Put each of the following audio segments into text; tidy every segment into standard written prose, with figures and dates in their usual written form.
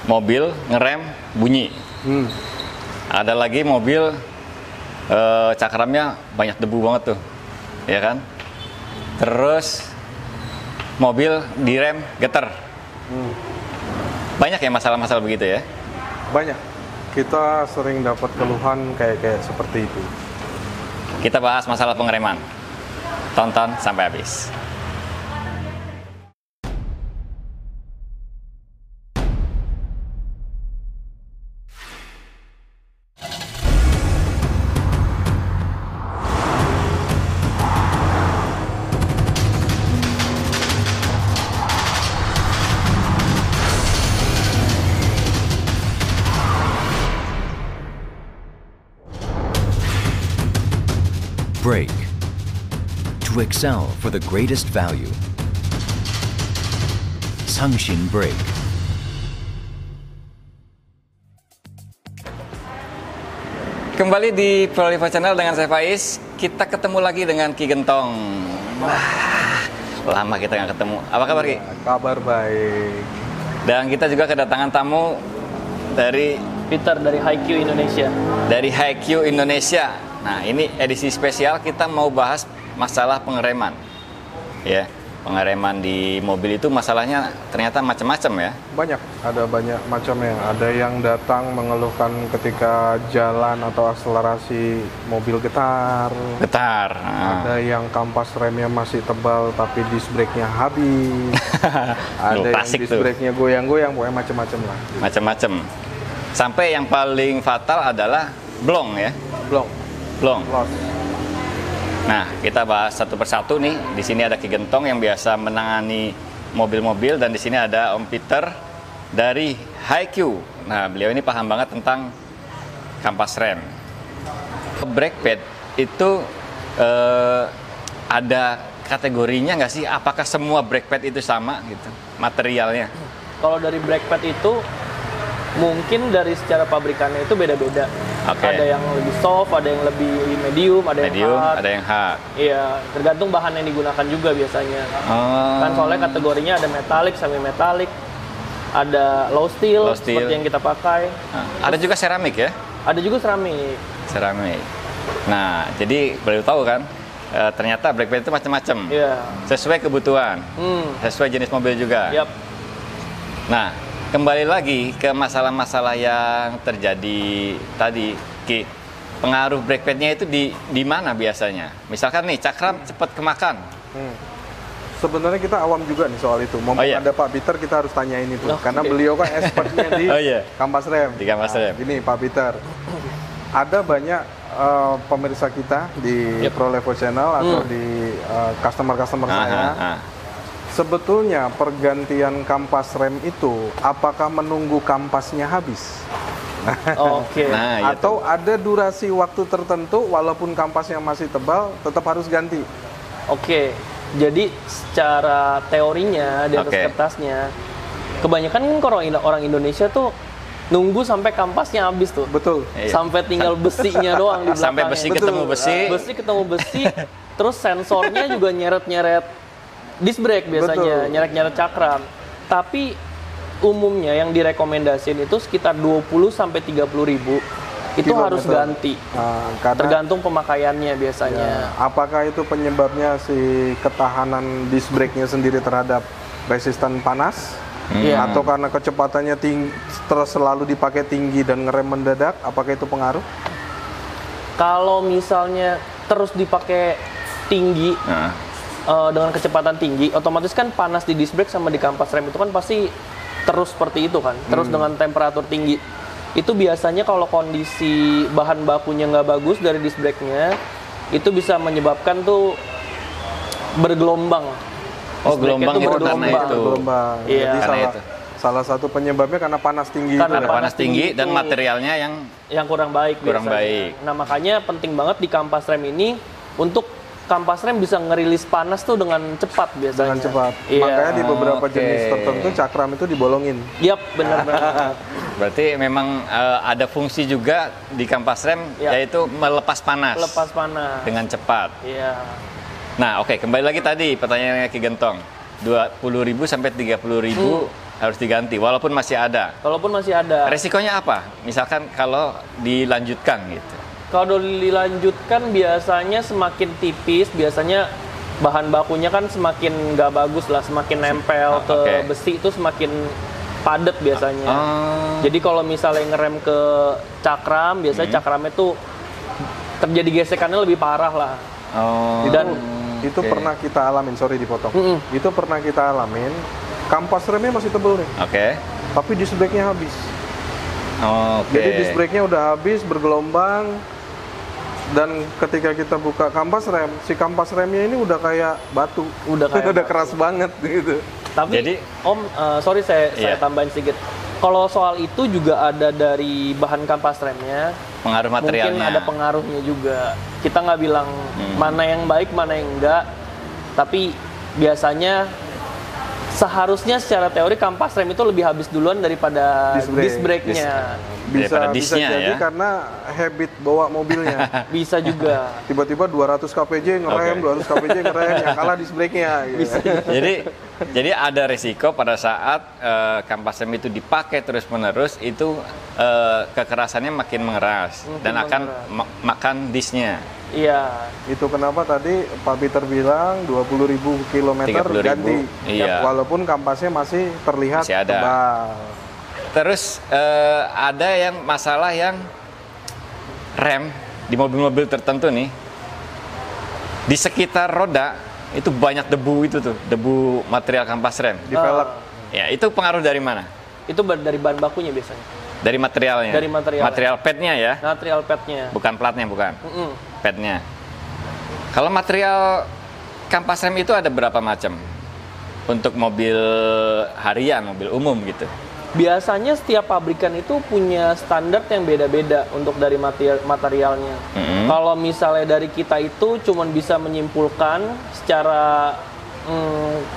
mobil ngerem bunyi. Ada lagi mobil cakramnya banyak debu banget tuh, ya kan? Terus mobil direm getar. Banyak ya masalah-masalah begitu ya? Banyak. Kita sering dapat keluhan kayak seperti itu. Kita bahas masalah pengereman. Tonton sampai habis. Brake. To excel for the greatest value. Sangshin Brake. Kembali di Proliva Channel dengan saya Faiz. Kita ketemu lagi dengan Ki Gentong. Wah, lama kita nggak ketemu. Apa kabar Ki? Kabar baik. Dan kita juga kedatangan tamu dari Peter dari HiQ Indonesia. Dari HiQ Indonesia. Nah, ini edisi spesial kita mau bahas masalah pengereman. Ya, pengereman di mobil itu masalahnya ternyata macam-macam ya. Banyak, ada banyak macamnya. Ada yang datang mengeluhkan ketika jalan atau akselerasi mobil getar. Getar. Ada yang kampas remnya masih tebal tapi disc brake-nya habis. Ada yang disc brake-nya goyang-goyang, pokoknya macam-macam lah. Macam-macam. Sampai yang paling fatal adalah blong ya. Blong. Loss. Nah, kita bahas satu persatu nih. Di sini ada Ki Gentong yang biasa menangani mobil-mobil, dan di sini ada Om Peter dari HiQ. Nah, beliau ini paham banget tentang kampas rem. Brake pad itu ada kategorinya nggak sih? Apakah semua brake pad itu sama gitu materialnya? Kalau dari brake pad itu mungkin dari secara pabrikannya itu beda-beda. Okay. Ada yang lebih soft, ada yang lebih medium, ada yang hard. Ada yang hard. Iya, tergantung bahan yang digunakan juga biasanya. Kan soalnya kategorinya ada metalik, semi metalik, ada low steel, seperti yang kita pakai. Ada juga seramik ya? Ada juga seramik. Seramik. Nah, jadi baru tahu kan? Ternyata brake pad itu macam-macam. Iya. Sesuai kebutuhan. Sesuai jenis mobil juga. Yap. Nah, kembali lagi ke masalah-masalah yang terjadi tadi, Ki. Pengaruh brake pad-nya itu di mana biasanya? Misalkan nih, cakram cepat kemakan. Sebenarnya kita awam juga nih soal itu. Mau ada Pak Peter, kita harus tanyain itu. Karena beliau kan expertnya di kampas rem. Di kampas rem. Gini Pak Peter, ada banyak pemirsa kita di Proliva Channel atau di customer-customer saya. Sebetulnya pergantian kampas rem itu apakah menunggu kampasnya habis? Atau ada durasi waktu tertentu walaupun kampasnya masih tebal tetap harus ganti? Jadi secara teorinya di atas kertasnya kebanyakan kan orang Indonesia tuh nunggu sampai kampasnya habis tuh. Betul. Sampai tinggal besinya doang di belakangnya. Sampai besi ketemu besi. Besi ketemu besi. Terus sensornya juga nyeret-nyeret disc brake biasanya, nyeret-nyeret cakram. Tapi umumnya yang direkomendasiin itu sekitar 20-30 ribu itu harus ganti. Tergantung pemakaiannya biasanya. Apakah itu penyebabnya si ketahanan disc brake-nya sendiri terhadap resisten panas? Atau karena kecepatannya tinggi, terus selalu dipakai tinggi dan ngerem mendadak, apakah itu pengaruh? Kalau misalnya terus dipakai tinggi, dengan kecepatan tinggi, otomatis kan panas di disc brake sama di kampas rem itu kan pasti terus seperti itu kan, terus dengan temperatur tinggi. Itu biasanya kalau kondisi bahan bakunya nggak bagus dari disc brake-nya, itu bisa menyebabkan tuh bergelombang. Gelombang itu karena itu. Iya. Jadi salah satu penyebabnya karena panas tinggi. Karena panas tinggi dan materialnya yang kurang baik. Nah, makanya penting banget di kampas rem ini untuk kampas rem bisa ngerilis panas tuh dengan cepat biasanya. Dengan cepat. Makanya di beberapa jenis tertentu cakram itu dibolongin. Yap, benar-benar. Berarti memang ada fungsi juga di kampas rem, yaitu melepas panas. Melepas panas. Dengan cepat. Iya. Nah, kembali lagi tadi pertanyaannya Ki Gentong. 20.000 sampai 30.000 harus diganti, walaupun masih ada. Walaupun masih ada. Resikonya apa? Misalkan kalau dilanjutkan gitu. Kalau dilanjutkan biasanya semakin tipis, biasanya bahan bakunya kan semakin nggak bagus lah, semakin nempel ke besi itu semakin padat biasanya. Jadi kalau misalnya ngerem ke cakram, biasanya cakramnya tuh terjadi gesekannya lebih parah lah. Dan itu pernah kita alamin, sorry dipotong. Itu pernah kita alamin. Kampas remnya masih tebel nih. Tapi disc brake-nya habis. Jadi disc brake-nya udah habis, bergelombang. Dan ketika kita buka kampas rem, si kampas remnya ini udah kayak batu. Udah keras banget gitu. Tapi jadi, Om, sorry saya tambahin sedikit. Kalau soal itu juga ada dari bahan kampas remnya. Pengaruh materialnya. Mungkin ada pengaruhnya juga. Kita nggak bilang mana yang baik, mana yang enggak. Tapi biasanya seharusnya secara teori kampas rem itu lebih habis duluan daripada disc brake-nya. Bisa jadi karena habit bawa mobilnya. Bisa juga. Tiba-tiba 200 kpj ngerem, 200 kpj ngerem, yang kalah disc brake-nya. Gitu. Jadi ada resiko pada saat kampas rem itu dipakai terus-menerus, itu kekerasannya makin mengeras dan akan makan disc-nya. Iya. Itu kenapa tadi Pak Peter bilang 20.000 kilometer ganti. Iya. Walaupun kampasnya masih terlihat tebal. Terus ada yang masalah yang rem di mobil-mobil tertentu nih, di sekitar roda itu banyak debu itu tuh, debu material kampas rem. Di velg. Ya, itu pengaruh dari mana? Itu dari bahan bakunya biasanya. Dari materialnya? Dari material. Material padnya ya? Material padnya. Bukan platnya, bukan? Padnya. Kalau material kampas rem itu ada berapa macam? Untuk mobil harian, mobil umum gitu? Biasanya setiap pabrikan itu punya standar yang beda-beda untuk dari materialnya. Kalau misalnya dari kita itu cuman bisa menyimpulkan secara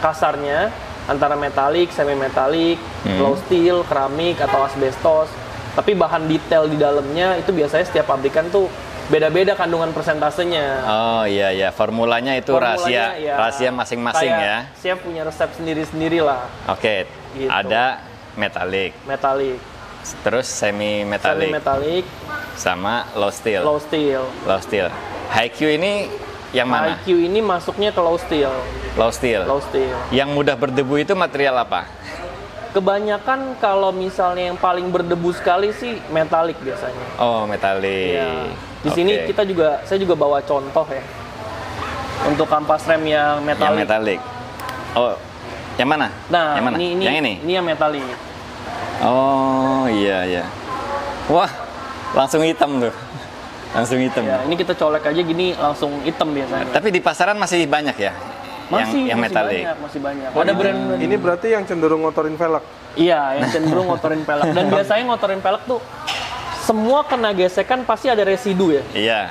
kasarnya antara metalik, semi metalik, low steel, keramik atau asbestos. Tapi bahan detail di dalamnya itu biasanya setiap pabrikan tuh beda-beda kandungan persentasenya. Oh iya, formulanya itu rahasia masing-masing ya. Saya punya resep sendiri-sendiri lah. Oke, gitu. Ada metalik, terus semi metalik, sama low steel. High Q ini yang mana? High Q ini masuknya ke low steel. Yang mudah berdebu itu material apa? Kebanyakan kalau misalnya yang paling berdebu sekali sih metalik biasanya. Oh, metalik. Ya. Di sini saya juga bawa contoh ya. Untuk kampas rem yang metalik. Oh, yang mana? Nah, yang mana? Yang ini? Ini yang metalik. Oh, iya. Wah, langsung hitam tuh. Ya, ini kita colek aja gini langsung hitam biasanya. Tapi di pasaran masih banyak ya? Yang metalik. Masih banyak. Ada brand. Ini berarti yang cenderung ngotorin velg. Iya, yang cenderung ngotorin velg. Dan biasanya ngotorin velg tuh semua kena gesekan pasti ada residu ya. Iya.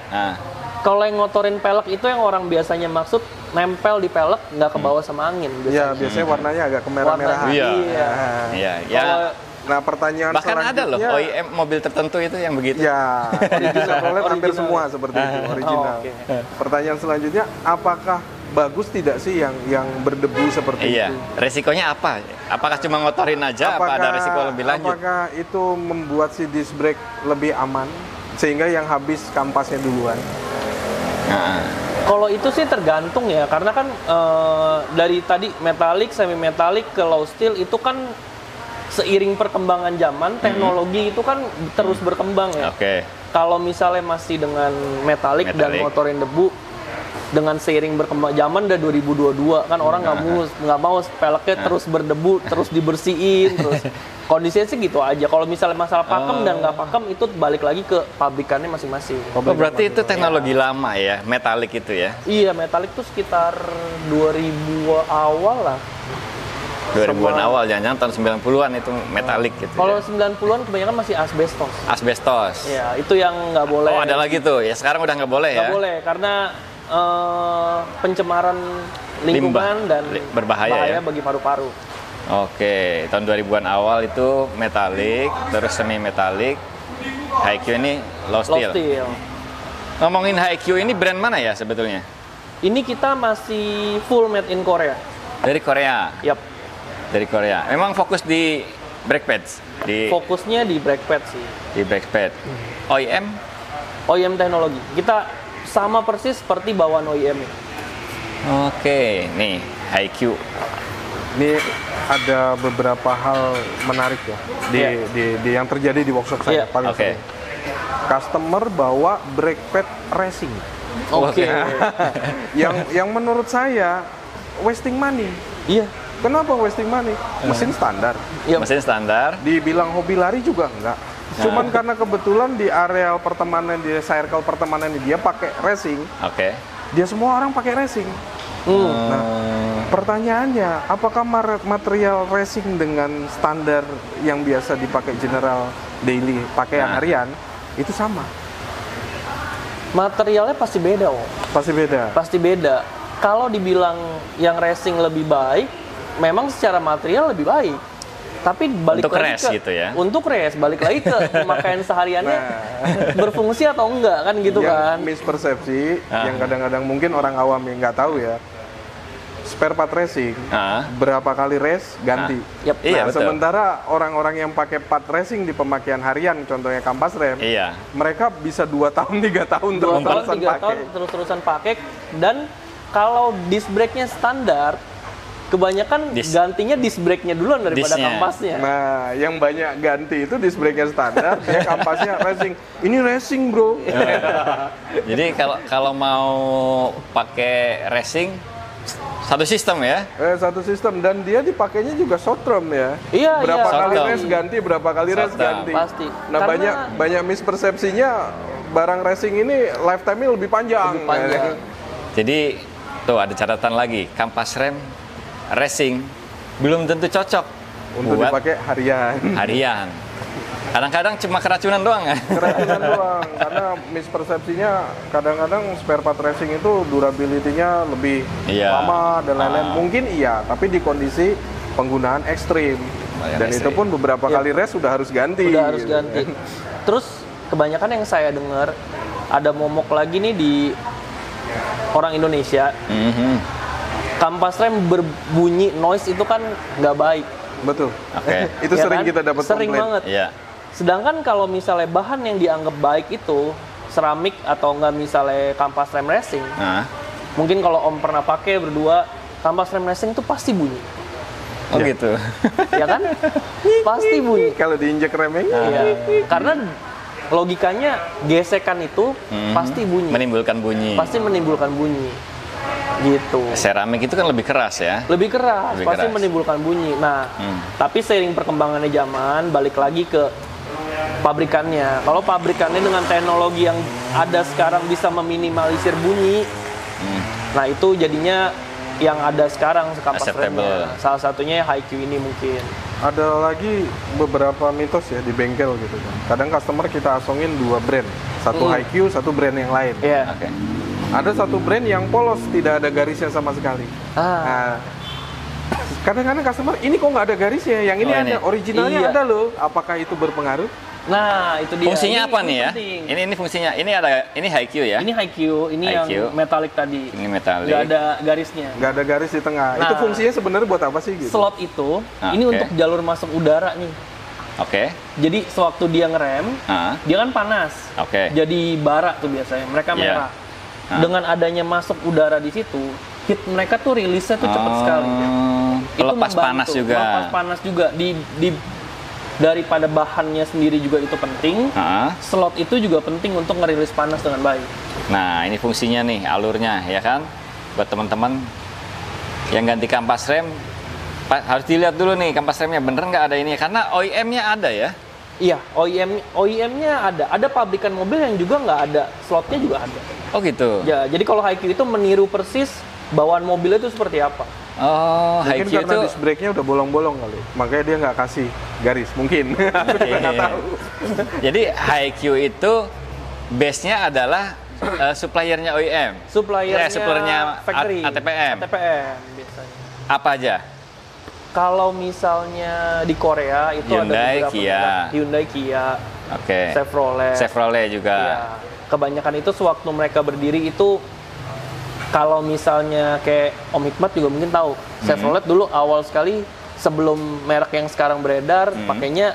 Kalau yang ngotorin velg itu yang orang biasanya maksud nempel di velg nggak ke bawah sama angin. Iya, biasanya warnanya agak kemerah-merahan. Iya. Nah, pertanyaan bahkan ada loh OEM mobil tertentu itu yang begitu. Ya, original Chevrolet hampir semua seperti itu, original. Pertanyaan selanjutnya, apakah bagus tidak sih yang berdebu seperti itu? Resikonya apa? Apakah cuma ngotorin aja? Apa ada resiko lebih lanjut? Apakah itu membuat si disc brake lebih aman sehingga yang habis kampasnya duluan? Kalau itu sih tergantung ya, karena kan dari tadi metalik, semi metalik ke low steel itu kan seiring perkembangan zaman, teknologi itu kan terus berkembang ya. Kalau misalnya masih dengan metalik dan ngotorin debu, dengan seiring berkembang zaman udah 2022 kan orang nggak mau velgnya terus berdebu, terus dibersihin, terus kondisinya sih gitu aja. Kalau misalnya masalah pakem dan nggak pakem itu balik lagi ke pabrikannya masing-masing. Berarti itu teknologi lama ya, metalik itu ya? Iya, metalik tuh sekitar 2000 awal lah. 2000-an awal, jangan-jangan tahun 90-an itu metalik gitu. Kalau 90-an kebanyakan masih asbestos. Ya, itu yang nggak boleh. Oh, ada lagi tuh. Ya sekarang udah nggak boleh ya? Nggak boleh, karena pencemaran lingkungan dan berbahaya bagi paru-paru. Oke, tahun 2000-an awal itu metalik, terus semi metalik. HiQ ini low steel. Ngomongin HiQ ini brand mana ya sebetulnya? Ini kita masih full made in Korea. Dari Korea? Yap. Dari Korea. Memang fokus di brake pads. Fokusnya di brake pad sih. Di brake pad. OEM? OEM teknologi. Kita sama persis seperti bawaan OEM. Oke, nih HiQ. Ini ada beberapa hal menarik ya di yang terjadi di workshop saya paling sering. Customer bawa brake pad racing. Oke. yang menurut saya wasting money. Iya. Kenapa wasting money? Mesin standar. Iya. Mesin standar. Dibilang hobi lari juga enggak. Cuman karena kebetulan di areal pertemanan, di circle pertemanan dia pakai racing. Oke. Dia semua orang pakai racing. Nah, pertanyaannya, apakah material racing dengan standar yang biasa dipakai general daily, pakaian harian, itu sama? Materialnya pasti beda, Pasti beda. Pasti beda. Kalau dibilang yang racing lebih baik, memang secara material lebih baik. Tapi balik untuk lagi race gitu ya. Untuk race, balik lagi ke pemakaian sehariannya berfungsi atau enggak kan gitu kan. Mispersepsi yang kadang-kadang mungkin orang awam yang nggak tahu ya. Spare part racing berapa kali race ganti. Yep. Iya, betul. Sementara orang-orang yang pakai part racing di pemakaian harian, contohnya kampas rem, mereka bisa 2 tahun 3 tahun terus-terusan pakai. Dan kalau disc brake-nya standar, kebanyakan gantinya disc brake-nya duluan daripada kampasnya. Nah, yang banyak ganti itu disc brake-nya standar, ya kampasnya racing. Ini racing, bro. Jadi kalau mau pakai racing, satu sistem ya? Satu sistem, dan dia dipakainya juga short term ya. Iya, berapa kali short race ganti, berapa kali race ganti. Pasti. Nah, banyak mispersepsinya, barang racing ini lifetime-nya lebih panjang. Lebih panjang. Jadi tuh ada catatan lagi, kampas rem racing belum tentu cocok untuk buat dipakai harian. Kadang-kadang cuma keracunan doang ya. Keracunan doang, karena mispersepsinya kadang-kadang spare part racing itu durability-nya lebih lama dan lain-lain. Mungkin iya, tapi di kondisi penggunaan ekstrim. Dan itu pun beberapa kali race sudah harus ganti. Udah harus ganti. Terus kebanyakan yang saya dengar ada momok lagi nih di orang Indonesia. Kampas rem berbunyi noise itu kan nggak baik. Betul. Oke. Itu Ya sering kan? kita dapat sering komplain. banget. Iya. Sedangkan kalau misalnya bahan yang dianggap baik itu seramik atau enggak misalnya kampas rem racing, mungkin kalau Om pernah pakai berdua, kampas rem racing itu pasti bunyi. Oh gitu. Ya kan? Pasti bunyi. Kalau diinjek remnya. Iya. Karena logikanya gesekan itu pasti bunyi. Menimbulkan bunyi. Pasti menimbulkan bunyi. Gitu. Seramik itu kan lebih keras ya. Lebih keras, Lebih pasti keras. menimbulkan bunyi. Nah, tapi seiring perkembangannya zaman, balik lagi ke pabrikannya. Kalau pabrikannya dengan teknologi yang ada sekarang bisa meminimalisir bunyi, nah itu jadinya yang ada sekarang kampas remnya. Salah satunya HiQ ini mungkin. Ada lagi beberapa mitos ya di bengkel gitu kan. Kadang customer kita asongin 2 brand, satu HiQ, satu brand yang lain. Iya. Oke. Ada satu brand yang polos, tidak ada garisnya sama sekali. Nah, kadang-kadang customer, ini kok nggak ada garisnya, yang ini ada, originalnya ada loh. Apakah itu berpengaruh? Nah, itu dia. Fungsinya ini apa nih ya? penting. Ini fungsinya. Ini HiQ ya? Ini HiQ, ini HiQ. yang metalik tadi. Ini metalik. Nggak ada garisnya. Nggak ada garis di tengah. Nah, itu fungsinya sebenarnya buat apa sih gitu? Slot itu, ini untuk jalur masuk udara nih. Oke. Jadi sewaktu dia ngerem, dia kan panas. Oke. Jadi bara tuh biasanya, mereka merah. Dengan adanya masuk udara di situ, heat mereka tuh rilisnya tuh cepat sekali. Itu Lepas panas juga. Lepas panas juga. Daripada bahannya sendiri juga itu penting. Slot itu juga penting untuk ngerilis panas dengan baik. Nah, ini fungsinya nih, alurnya ya kan. Buat teman-teman yang ganti kampas rem, harus dilihat dulu nih kampas remnya bener nggak ada ini, karena OEM-nya ada ya. Iya, OEM-nya ada. Ada pabrikan mobil yang juga nggak ada, slotnya juga ada. Oh gitu. Ya, jadi kalau HiQ itu meniru persis bawaan mobilnya itu seperti apa. Oh, mungkin HiQ karena itu disc brake-nya udah bolong-bolong kali, makanya dia nggak kasih garis, mungkin. Nggak tahu. Jadi HiQ itu base-nya adalah suppliernya OEM. Suppliernya factory. ATPM. ATPM biasanya. Apa aja? Kalau misalnya di Korea itu Hyundai, ada beberapa Kia. Hyundai, Kia, Oke. Chevrolet juga. Ya. Kebanyakan itu sewaktu mereka berdiri itu, kalau misalnya kayak Om Hikmat juga mungkin tahu, Chevrolet dulu awal sekali sebelum merek yang sekarang beredar pakainya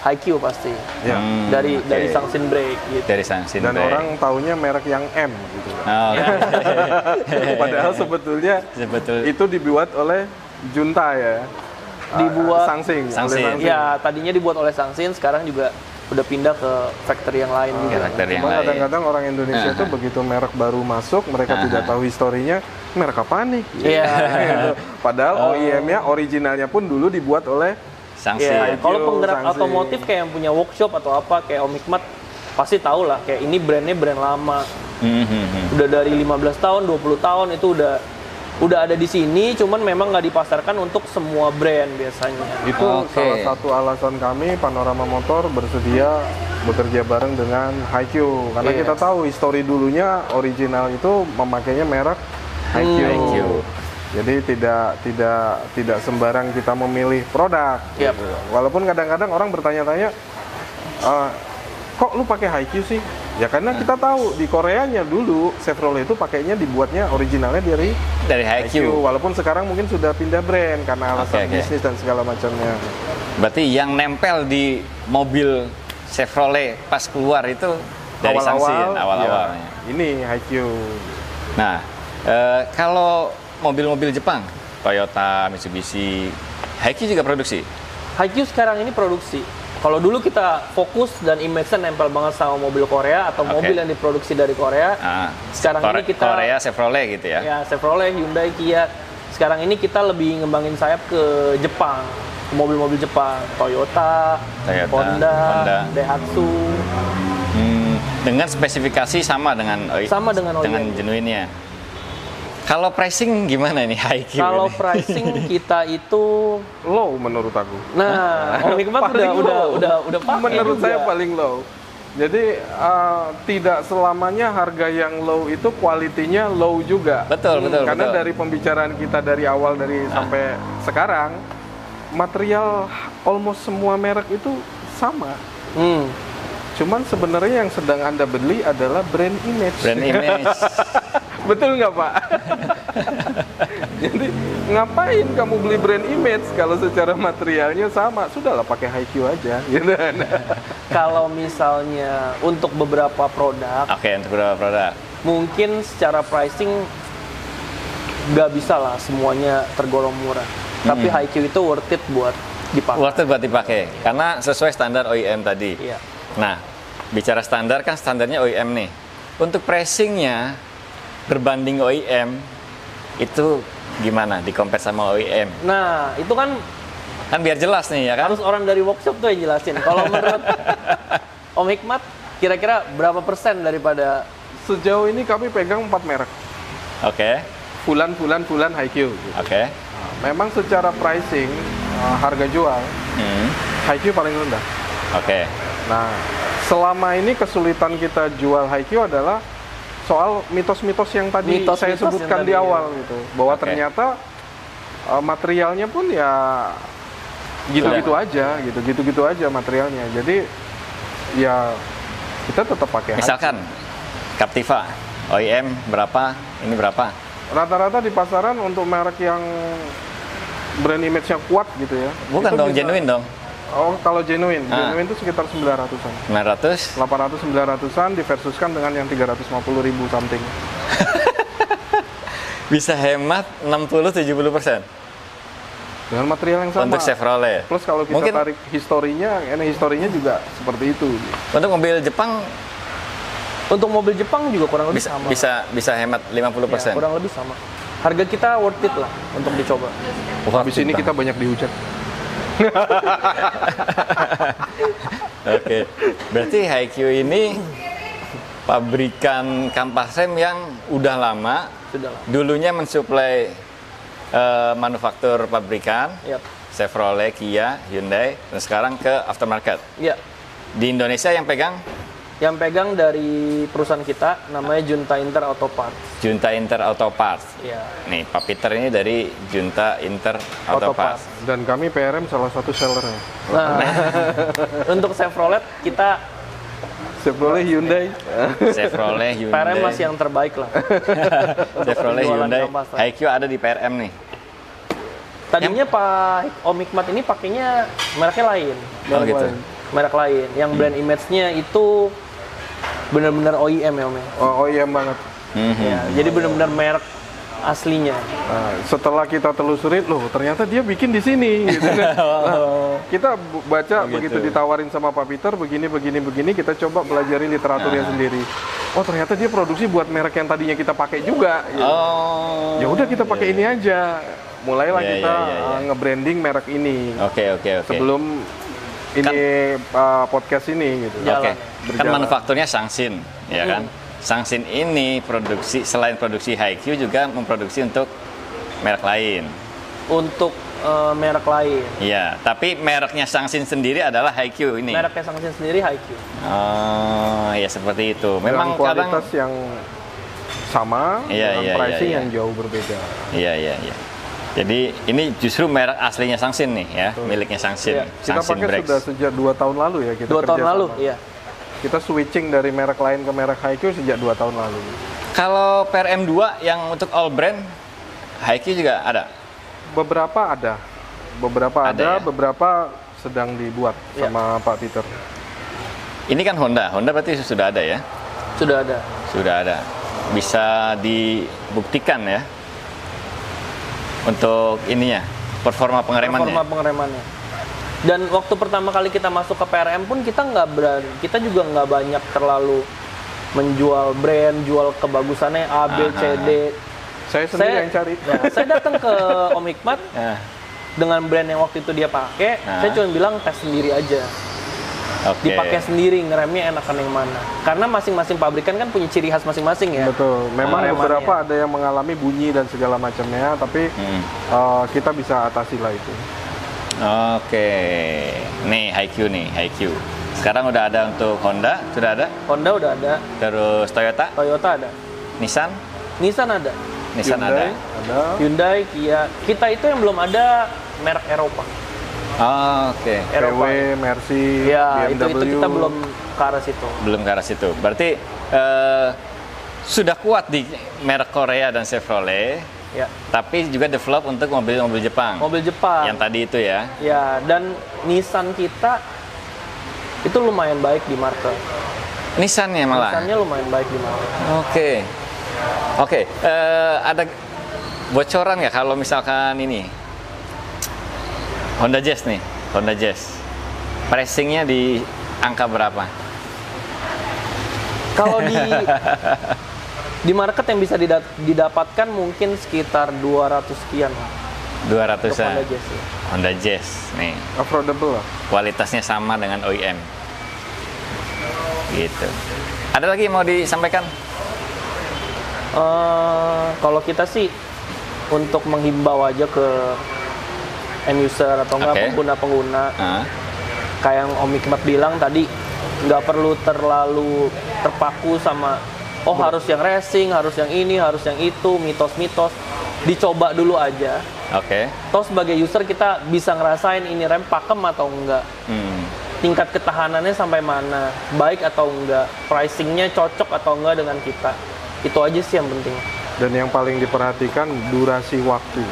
HiQ pasti. Ya. Dari Sangsin Brake gitu. Dari Sangsin Dan Brake. orang taunya merek yang M gitu. Oh, Padahal sebetulnya itu dibuat oleh Junta ya. Dibuat Sangsin. Sangsin. Ya, tadinya dibuat oleh Sangsin, sekarang juga udah pindah ke factory yang lain juga. Factory yang Cuma lain. kadang-kadang orang Indonesia itu begitu merek baru masuk, mereka tidak tahu historinya, merek apa nih? Iya. Gitu. Padahal OEM-nya, originalnya pun dulu dibuat oleh Sangsin. Iya, kalau penggerak Sangsin. otomotif kayak yang punya workshop atau apa kayak Om Hikmat pasti tahu lah, kayak ini brandnya brand lama. Udah dari 15 tahun, 20 tahun itu udah ada di sini, cuman memang nggak dipasarkan untuk semua brand biasanya. Itu Oke. salah satu alasan kami Panorama Motor bersedia bekerja bareng dengan HiQ karena Iya. kita tahu histori dulunya original itu memakainya merek HiQ. HiQ. Jadi tidak sembarang kita memilih produk. Yap. Gitu. Walaupun kadang-kadang orang bertanya-tanya, kok lu pakai HiQ sih? Ya karena kita tahu di Koreanya dulu Chevrolet itu pakainya dibuatnya originalnya dari HiQ. walaupun sekarang mungkin sudah pindah brand karena alasan Oke. bisnis dan segala macamnya. Berarti yang nempel di mobil Chevrolet pas keluar itu dari Sangsin awal-awalnya. ya, ini HiQ. Nah, kalau mobil-mobil Jepang, Toyota, Mitsubishi, HiQ juga produksi. HiQ sekarang ini produksi. Kalau dulu kita fokus dan image-nya nempel banget sama mobil Korea atau Oke. mobil yang diproduksi dari Korea. Sekarang ini kita Korea, Chevrolet gitu ya. ya Chevrolet, Hyundai, Kia. Sekarang ini kita lebih ngembangin sayap ke Jepang, ke mobil-mobil Jepang, Toyota, Honda, Daihatsu. Dengan spesifikasi sama dengan Sama dengan OEM. dengan genuine-nya. Kalau pricing gimana nih HiQ? Kalau ini? pricing kita itu, Low menurut aku. nah, Om Hikmat Paling low. udah pakai Menurut juga. saya paling low. Jadi tidak selamanya harga yang low itu kualitinya low juga. Betul. Karena dari pembicaraan kita dari awal sampai sekarang, material almost semua merek itu sama. Cuman sebenarnya yang sedang Anda beli adalah brand image. Brand image. Betul nggak Pak? Jadi ngapain kamu beli brand image kalau secara materialnya sama? Sudahlah pakai HiQ aja. Gitu. Kalau misalnya untuk beberapa produk, Oke, untuk beberapa produk. mungkin secara pricing nggak bisa lah semuanya tergolong murah. Tapi HiQ itu worth it buat dipakai. Worth it buat dipakai karena sesuai standar OEM tadi. Iya. Nah, bicara standar kan standarnya OEM nih. Untuk pricingnya berbanding OEM itu gimana di compare sama OEM? Nah, itu kan Kan biar jelas nih ya kan? harus orang dari workshop tuh yang jelasin. Kalau menurut Om Hikmat, kira-kira berapa persen daripada Sejauh ini kami pegang 4 merek. Oke. Fulan HiQ. Gitu. Oke. Memang secara pricing, harga jual, HiQ paling rendah. Oke. Nah, selama ini kesulitan kita jual HiQ adalah soal mitos-mitos yang tadi Mitos-mitos saya sebutkan yang di tadi, awal gitu. Bahwa Oke. ternyata materialnya pun ya gitu-gitu aja, gitu-gitu aja materialnya. Jadi ya kita tetap pakai HiQ. Misalkan Captiva OEM berapa, ini berapa? Rata-rata di pasaran untuk merek yang brand image-nya kuat gitu ya. Bukan itu dong, bisa- genuine dong. Oh, kalau genuine Ah. itu sekitar 900-an. 900. 800-900-an diversuskan dengan yang 350.000 something. Bisa hemat 60-70% Dengan material yang sama. untuk Chevrolet. Plus kalau kita Mungkin tarik historinya, ini historinya juga seperti itu. untuk mobil Jepang untuk mobil Jepang juga kurang lebih sama. bisa hemat 50%. Ya, kurang lebih sama. Harga kita worth it lah untuk dicoba. Habis ini kita banyak dihujat. Oke. Berarti HiQ ini pabrikan kampas rem yang udah lama. Sudah lah. Dulunya mensuplai manufaktur pabrikan, Yap. Chevrolet, Kia, Hyundai, dan sekarang ke aftermarket. Ya. Di Indonesia yang pegang Yang pegang dari perusahaan kita namanya Junta Inter Auto Parts. Junta Inter Auto Parts. Ya. Nih, Pak Peter ini dari Junta Inter Auto Auto Parts. Dan kami PRM salah satu sellernya. Nah, untuk Chevrolet kita Chevrolet, Hyundai. Chevrolet, Hyundai. PRM masih yang terbaik lah. Chevrolet, penjualan Hyundai, kampas rem. HiQ ada di PRM nih. Tadinya Pak Om Hikmat ini pakainya mereknya lain. Merek lain. Yang brand image-nya itu benar-benar OEM ya Om ya? OEM banget. Ya, jadi benar-benar merek aslinya. Nah, setelah kita telusuri, loh ternyata dia bikin di sini. Gitu kan. Nah, kita baca begitu ditawarin sama Pak Peter begini, kita coba belajarin literaturnya sendiri. Oh ternyata dia produksi buat merek yang tadinya kita pakai juga. Gitu. Ya udah kita pakai ini aja. Mulailah kita nge-branding merek ini. Oke. Sebelum ini podcast ini gitu. Oke. Kan manufakturnya Shangxin, ya kan? Shangxin ini selain produksi HiQ juga memproduksi untuk merek lain. Untuk merek lain. Iya, tapi mereknya Shangxin sendiri adalah HiQ ini. Mereknya Shangxin sendiri HiQ. Oh, ya seperti itu. Memang dengan kualitas yang sama, dengan pricing yang jauh berbeda. Iya. Jadi ini justru merek aslinya Shangxin nih ya, miliknya Shangxin. Kita pakai sudah sejak 2 tahun lalu ya kita 2 tahun lalu, iya. Kita switching dari merek lain ke merek HiQ sejak 2 tahun lalu. Kalau PRM2 yang untuk all brand, HiQ juga ada? Beberapa ada. Beberapa sedang dibuat sama Pak Peter. Ini kan Honda berarti sudah ada ya? Sudah ada. Bisa dibuktikan ya? Untuk ininya, performa pengeremannya. Dan waktu pertama kali kita masuk ke PRM pun kita juga nggak banyak terlalu menjual brand, jual kebagusannya A, B, C, D. Saya sendiri yang cari. Ya, saya datang ke Om Hikmat dengan brand yang waktu itu dia pakai, saya cuma bilang tes sendiri aja. Dipakai sendiri, ngeremnya enakan yang mana. Karena masing-masing pabrikan kan punya ciri khas masing-masing ya. Betul. Memang beberapa ada yang mengalami bunyi dan segala macamnya, tapi kita bisa atasi lah itu. Oke. Nih HiQ. Sekarang udah ada untuk Honda, sudah ada? Honda udah ada. Terus Toyota? Toyota ada. Nissan ada. Nissan ada. Hyundai, Kia. Kita itu yang belum ada merek Eropa. Oke. VW, Mercy, ya, BMW. Itu kita belum ke arah situ. Belum ke arah situ. Berarti sudah kuat di merek Korea dan Chevrolet. Ya. Tapi juga develop untuk mobil-mobil Jepang. Mobil Jepang. Yang tadi itu ya. Ya, dan Nissan kita itu lumayan baik di market. Nissan-nya malah. Nissan-nya lumayan baik di market. Oke. Ada bocoran nggak kalau misalkan ini Honda Jazz nih, pricing-nya di angka berapa? Kalau di market yang bisa didapatkan mungkin sekitar 200 sekian. 200-an. Honda Jazz ya. Honda Jazz nih. Affordable lah. Kualitasnya sama dengan OEM. Gitu. Ada lagi yang mau disampaikan? Kalau kita sih untuk menghimbau aja ke end user atau enggak pengguna-pengguna. Kayak yang Om Hikmat bilang tadi, nggak perlu terlalu terpaku sama harus yang racing, harus yang ini, harus yang itu, mitos-mitos. Dicoba dulu aja. Toh sebagai user kita bisa ngerasain ini rem pakem atau enggak. Tingkat ketahanannya sampai mana, baik atau enggak, pricingnya cocok atau enggak dengan kita. Itu aja sih yang penting. Dan yang paling diperhatikan durasi waktu.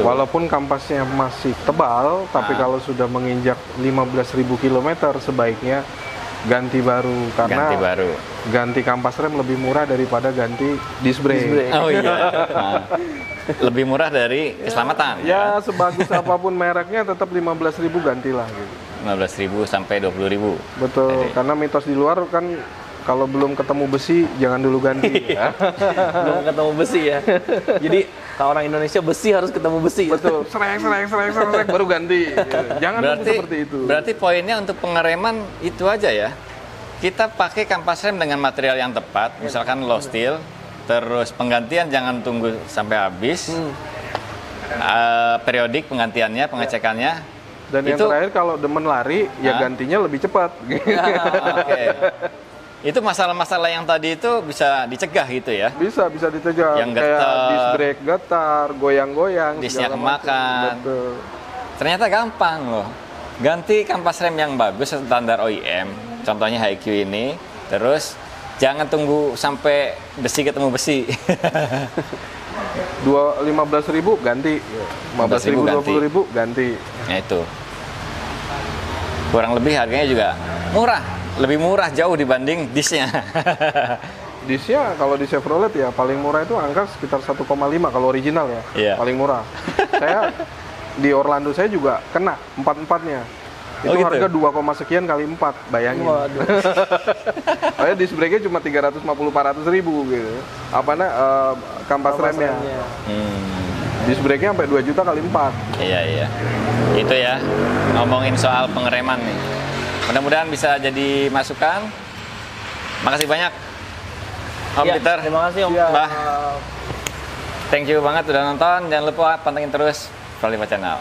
Walaupun kampasnya masih tebal, tapi kalau sudah menginjak 15.000 km sebaiknya ganti baru, karena ganti kampas rem lebih murah daripada ganti disc brake. Oh iya. Lebih murah dari keselamatan. Ya, sebagus apapun mereknya tetap 15.000 gantilah gitu. 15.000 sampai 20.000. Betul. Jadi, karena mitos di luar kan kalau belum ketemu besi jangan dulu ganti. Ya. Belum ketemu besi ya. Jadi kalau orang Indonesia besi harus ketemu besi. Betul. Sereng baru ganti. Jangan seperti itu. Berarti poinnya untuk pengereman itu aja ya. Kita pakai kampas rem dengan material yang tepat, misalkan low steel. Terus penggantian jangan tunggu sampai habis. Periodik penggantiannya, pengecekannya. Dan yang terakhir kalau demen lari ya gantinya lebih cepat. Itu masalah-masalah yang tadi itu bisa dicegah gitu ya? Bisa dicegah. Yang kayak disc brake getar, goyang-goyang. Disnya kemakan. Betul. Ternyata gampang loh. Ganti kampas rem yang bagus standar OEM. Contohnya HiQ ini. Terus jangan tunggu sampai besi ketemu besi. 15.000 ganti, 15.000, 20.000 ganti. Nah itu. Kurang lebih harganya juga murah, lebih murah jauh dibanding disknya. Disknya kalau di Chevrolet ya paling murah itu angka sekitar 1,5 kalau original ya, paling murah. Saya di Orlando saya juga kena 4-4-nya. Itu gitu? harga 2, sekian kali 4, bayangin. Waduh. Soalnya disc brake-nya cuma 350-400 ribu gitu. Kampas remnya. Disc brake-nya sampai 2 juta kali 4. Iya. Itu ya, ngomongin soal pengereman nih. Mudah-mudahan bisa jadi masukan. Makasih banyak Om Ya, Peter. terima kasih Om. Mbah. Thank you banget udah nonton. Jangan lupa pantengin terus Proliva Channel.